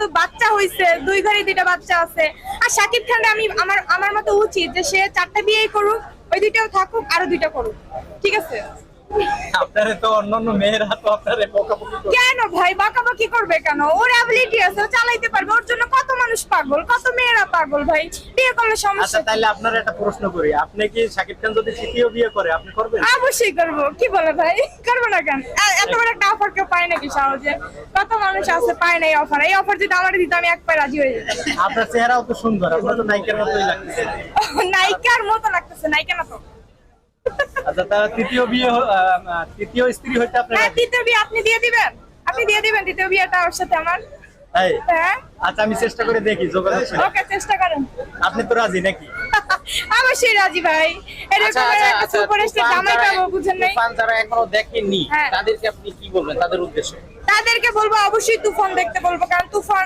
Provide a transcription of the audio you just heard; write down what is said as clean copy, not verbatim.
যেহেতু বাচ্চা হইছে, 2 ঘরে 2টা বাচ্চা আছে। আর শাকিব খান আমি আমার মতো উচিত যে সে 4টা বিয়ে করুক, ওই 2টাও থাকুক, আরো 2টা করুক, ঠিক আছে? আপনারে তো অন্যান্য মেয়েরা তো আপনারে বকাবকি করে। কেন ভাই বকাবকি করবে কেন? ওর অ্যাবিলিটি আছে, ও চালাইতে পারবে। ওর জন্য কত মানুষ পাগল, কত মেয়েরা পাগল ভাই। বিয়ে করলে আচ্ছা সমস্যা কি? তাইলে আপনার একটা প্রশ্ন করি, আপনি কি শাকিব খান যদি তৃতীয় বিয়ে করে আপনি করবেন? অবশ্যই করবো, কি বলে ভাই, করবো না কেন? এত বড় একটা অফার কেউ পায় নাকি সহজে? কত মানুষ আছে পায় না এই অফার। এই অফার যদি আমার দিত আমি এক পায়ে রাজি হয়ে যেতাম। আপনার চেহারাও তো সুন্দর, আপনার তো নায়িকার মতোই লাগতেছে। নায়িকার মতো লাগতেছে, নায়িকা না তো। আচ্ছা তারা তৃতীয় স্ত্রী হইতে আপনার হ্যাঁ, তৃতীয় বিয়ে আপনি দিয়ে দিবেন, আপনি দিয়ে দিবেন তৃতীয় বিয়েটা ওর সাথে আমার। তাই? হ্যাঁ, আচ্ছা আমি চেষ্টা করে দেখি যোগাযোগ করে। ওকে, চেষ্টা করেন। আপনি তো রাজি নাকি? অবশ্যই রাজি ভাই। এরকম একটা সুপারস্টার জামাই পাবো, বুঝেন নাই? তুফান যারা এখনো দেখেননি হ্যাঁ। তাদেরকে আপনি কি বলবেন তাদের উদ্দেশ্যে? তাদেরকে বলবো অবশ্যই তুফান দেখতে বলবো, কারণ তুফান